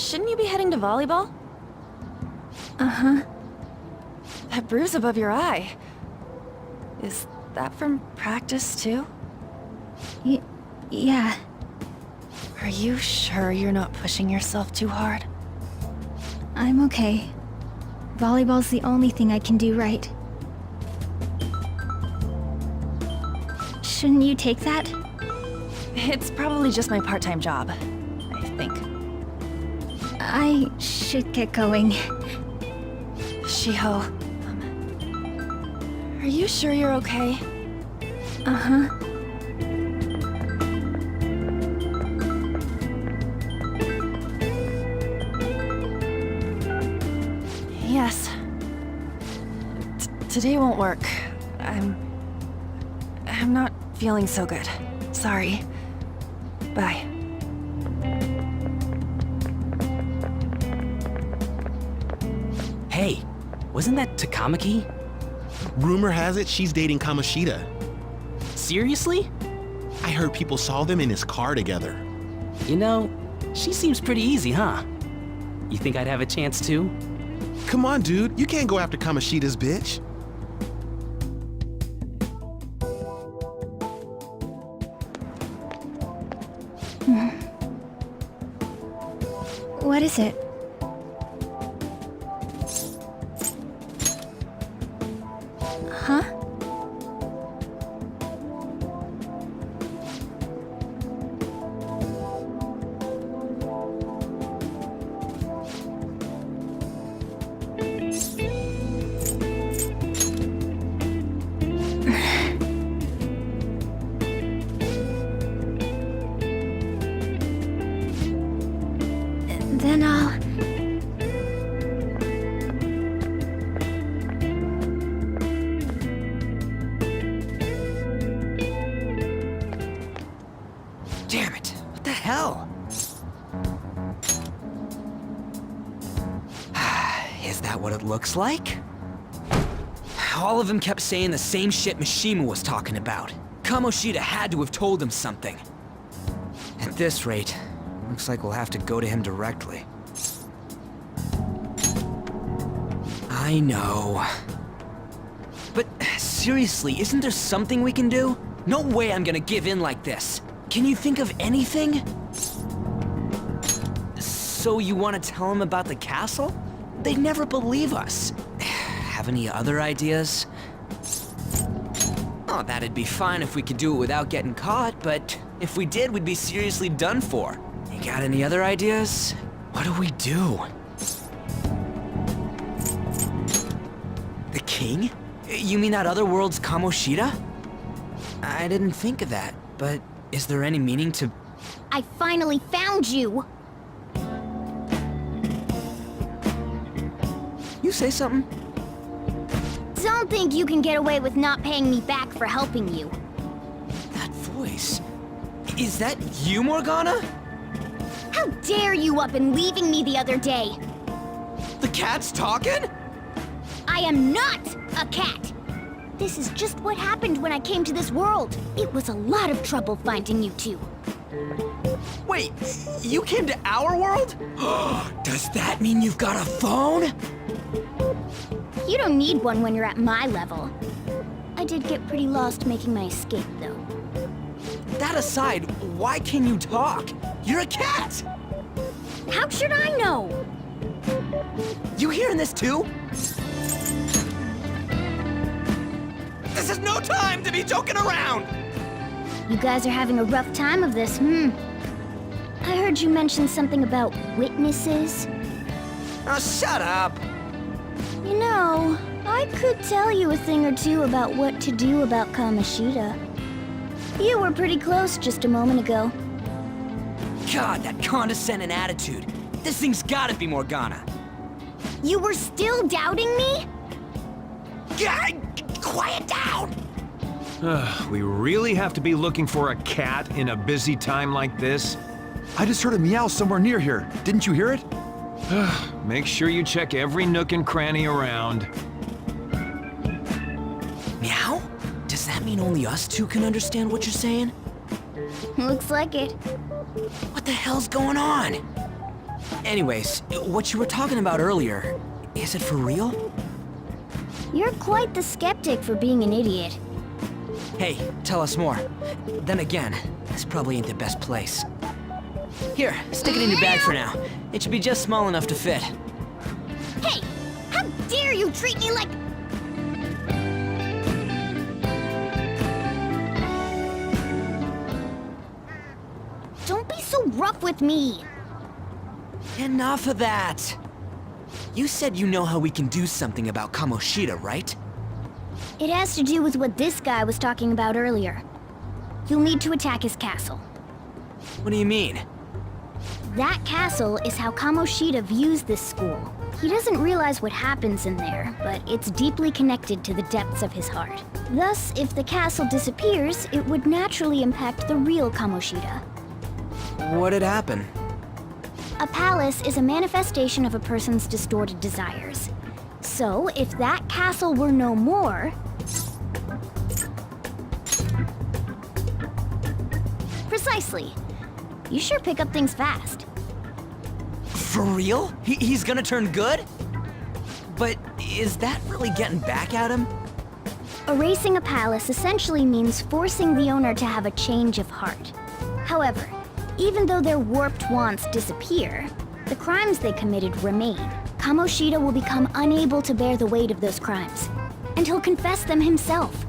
shouldn't you be heading to volleyball? Uh-huh. That bruise above your eye. Is that from practice, too? Yeah. Are you sure you're not pushing yourself too hard? I'm okay. Volleyball's the only thing I can do right. Shouldn't you take that? It's probably just my part-time job, I think. I should get going. Shiho, are you sure you're okay? Uh-huh. Yes. Today won't work. I'm not feeling so good. Sorry. Bye. Hey, wasn't that Takamaki? Rumor has it she's dating Kamoshida. Seriously? I heard people saw them in his car together. You know, she seems pretty easy, huh? You think I'd have a chance too? Come on, dude. You can't go after Kamoshida's bitch. What is it? Huh? Then I'll... Damn it, what the hell? Is that what it looks like? All of them kept saying the same shit Mishima was talking about. Kamoshida had to have told him something. At this rate, looks like we'll have to go to him directly. I know. But seriously, isn't there something we can do? No way I'm gonna give in like this. Can you think of anything? So you want to tell him about the castle? They'd never believe us. Have any other ideas? Oh, that'd be fine if we could do it without getting caught, but if we did, we'd be seriously done for. You got any other ideas? What do we do? The king? You mean that other world's Kamoshida? I didn't think of that, but is there any meaning to... I finally found you! You say something? Don't think you can get away with not paying me back for helping you. That voice... Is that you, Morgana? How dare you up and leaving me the other day? The cat's talking? I am not a cat! This is just what happened when I came to this world. It was a lot of trouble finding you two. Wait, you came to our world? Does that mean you've got a phone? You don't need one when you're at my level. I did get pretty lost making my escape, though. That aside, why can you talk? You're a cat! How should I know? You hearing this too? This is no time to be joking around! You guys are having a rough time of this, I heard you mention something about witnesses. Oh, shut up! You know, I could tell you a thing or two about what to do about Kamoshida. You were pretty close just a moment ago. God, that condescending attitude. This thing's gotta be Morgana. You were still doubting me? God, quiet down! We really have to be looking for a cat in a busy time like this? I just heard a meow somewhere near here. Didn't you hear it? Make sure you check every nook and cranny around. Meow? Does that mean only us two can understand what you're saying? Looks like it. What the hell's going on? Anyways, what you were talking about earlier, is it for real? You're quite the skeptic for being an idiot. Hey, tell us more. Then again, this probably ain't the best place. Here, stick it in your bag for now. It should be just small enough to fit. Hey! How dare you treat me like... Don't be so rough with me! Enough of that! You said you know how we can do something about Kamoshida, right? It has to do with what this guy was talking about earlier. You'll need to attack his castle. What do you mean? That castle is how Kamoshida views this school. He doesn't realize what happens in there, but it's deeply connected to the depths of his heart. Thus, if the castle disappears, it would naturally impact the real Kamoshida. What'd happen? A palace is a manifestation of a person's distorted desires. So, if that castle were no more... Precisely. You sure pick up things fast. For real? He's gonna turn good? But is that really getting back at him? Erasing a palace essentially means forcing the owner to have a change of heart. However, even though their warped wants disappear, the crimes they committed remain. Kamoshida will become unable to bear the weight of those crimes, and he'll confess them himself.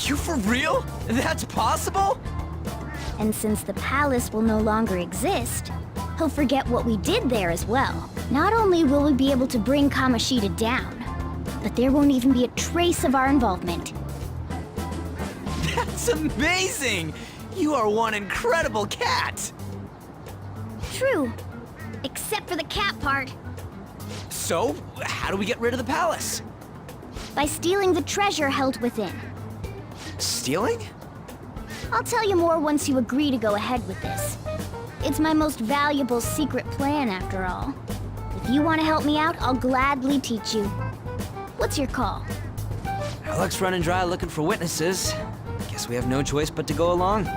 You for real? That's possible? And since the palace will no longer exist, he'll forget what we did there as well. Not only will we be able to bring Kamoshida down, but there won't even be a trace of our involvement. That's amazing! You are one incredible cat! True, except for the cat part. So, how do we get rid of the palace? By stealing the treasure held within. Stealing? I'll tell you more once you agree to go ahead with this. It's my most valuable secret plan, after all. If you want to help me out, I'll gladly teach you. What's your call? Our luck's running dry looking for witnesses. Guess we have no choice but to go along.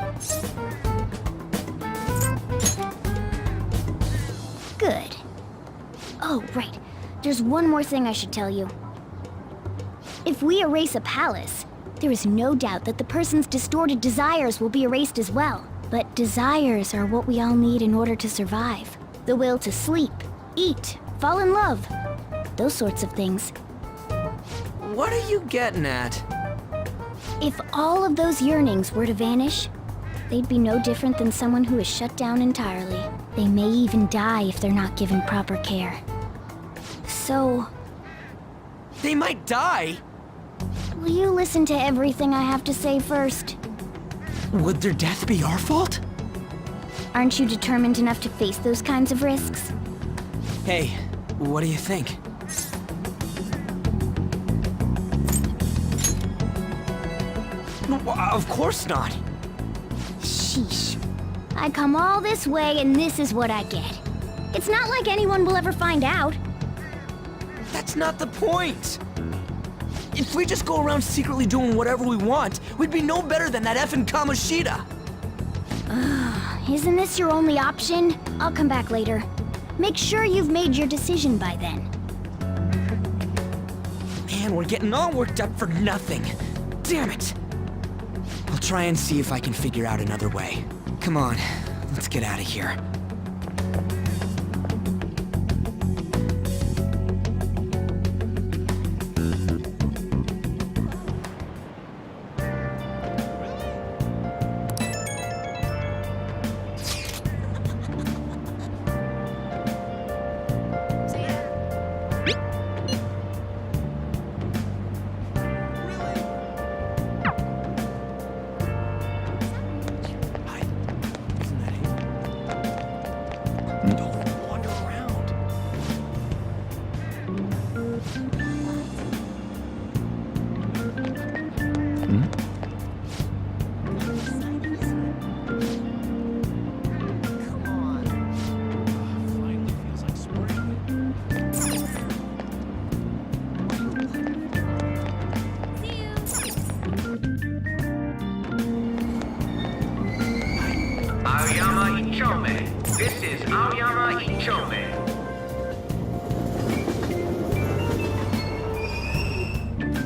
Good. Oh, right. There's one more thing I should tell you. If we erase a palace, there is no doubt that the person's distorted desires will be erased as well. But desires are what we all need in order to survive. The will to sleep, eat, fall in love. Those sorts of things. What are you getting at? If all of those yearnings were to vanish, they'd be no different than someone who is shut down entirely. They may even die if they're not given proper care. So, They might die? will you listen to everything I have to say first? Would their death be our fault? Aren't you determined enough to face those kinds of risks? Hey, what do you think? No, of course not. Sheesh. I come all this way and this is what I get. It's not like anyone will ever find out. That's not the point. If we just go around secretly doing whatever we want, we'd be no better than that effing Kamoshida. Isn't this your only option? I'll come back later. Make sure you've made your decision by then. Man, we're getting all worked up for nothing. Damn it. I'll try and see if I can figure out another way. Come on, let's get out of here. Don't wander around. Aoyama Ichome. This is Aoyama Ichome.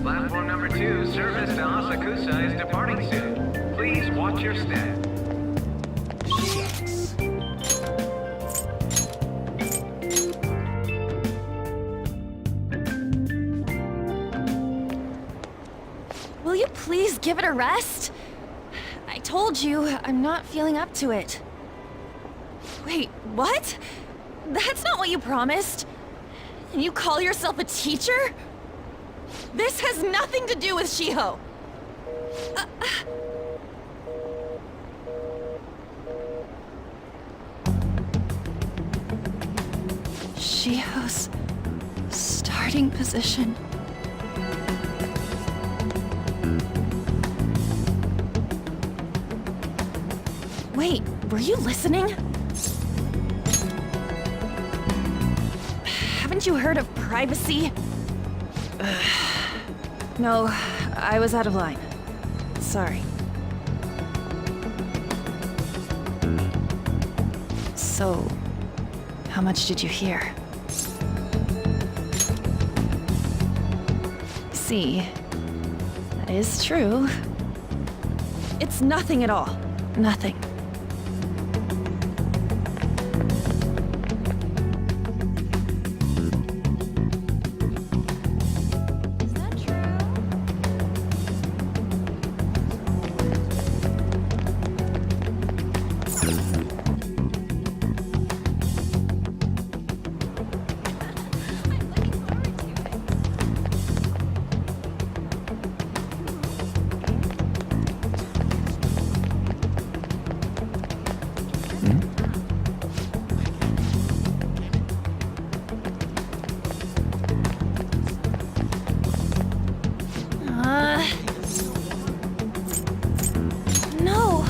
Platform number 2, service to Asakusa is departing soon. Please watch your step. Shucks. Will you please give it a rest? I told you, I'm not feeling up to it. Wait, what? That's not what you promised. And you call yourself a teacher? This has nothing to do with Shiho. Shiho's starting position. Wait, were you listening? Haven't you heard of privacy? No, I was out of line. Sorry. So, how much did you hear? See, that is true. It's nothing at all. Nothing. Is that true? No.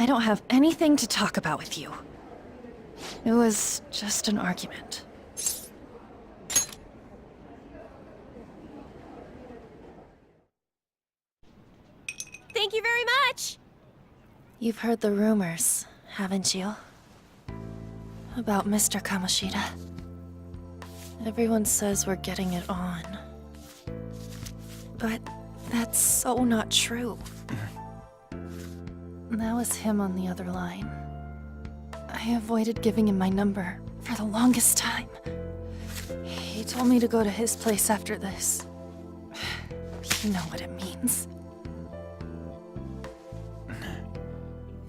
I don't have anything to talk about with you. It was just an argument. Thank you very much! You've heard the rumors, haven't you? About Mr. Kamoshida. Everyone says we're getting it on. But that's so not true. That was him on the other line. I avoided giving him my number for the longest time. He told me to go to his place after this. You know what it means.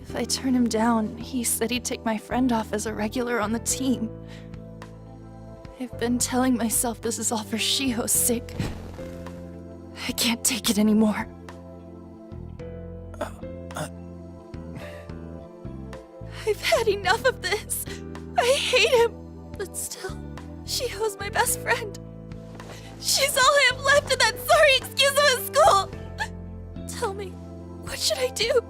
If I turn him down, he said he'd take my friend off as a regular on the team. I've been telling myself this is all for Shiho's sake. I can't take it anymore. I've had enough of this. I hate him. But still, Shiho's my best friend. She's all I have left in that sorry excuse of a school. Tell me, what should I do?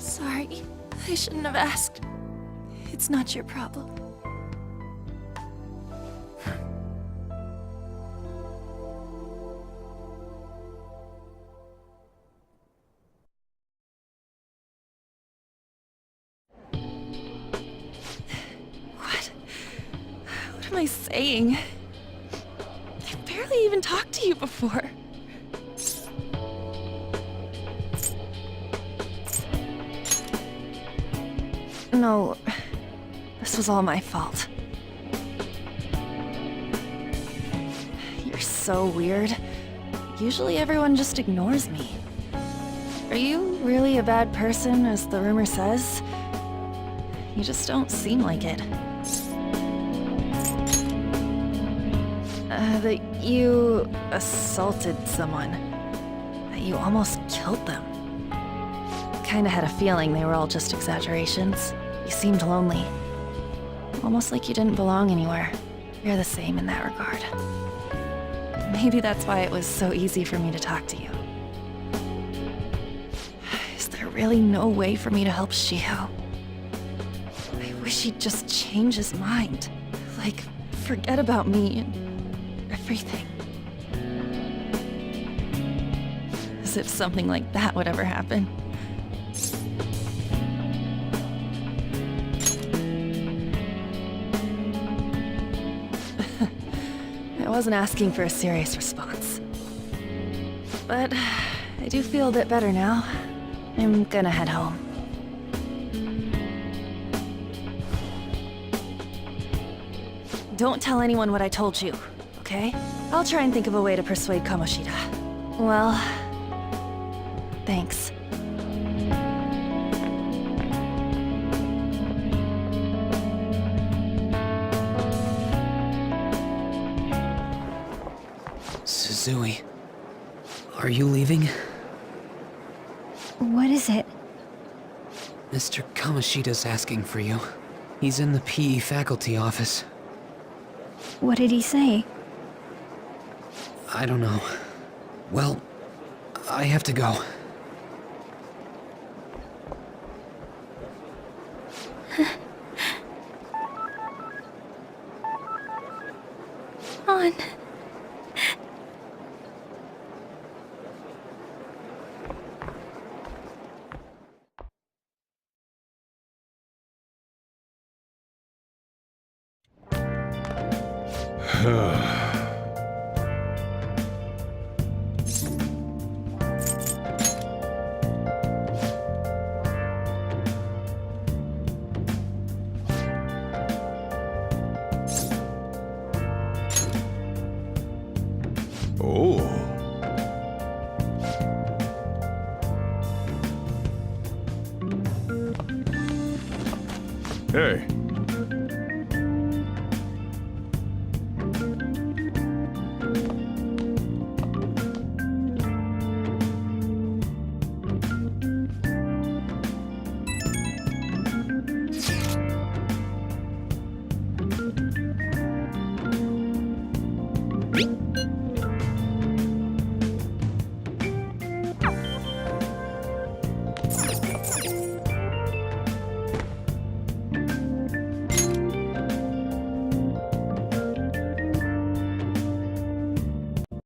Sorry, I shouldn't have asked. It's not your problem. What am I saying? I've barely even talked to you before. No, this was all my fault. You're so weird. Usually everyone just ignores me. Are you really a bad person, as the rumor says? You just don't seem like it. That you assaulted someone. That you almost killed them. Kinda had a feeling they were all just exaggerations. You seemed lonely. Almost like you didn't belong anywhere. You're the same in that regard. Maybe that's why it was so easy for me to talk to you. Is there really no way for me to help Shiho? I wish he'd just change his mind. Like, forget about me and everything. As if something like that would ever happen. I wasn't asking for a serious response. But I do feel a bit better now. I'm gonna head home. Don't tell anyone what I told you, okay? I'll try and think of a way to persuade Kamoshida. Well, thanks. Suzui, are you leaving? What is it? Mr. Kamoshida's asking for you. He's in the PE faculty office. What did he say? I don't know. Well, I have to go. On. Oh. Hey,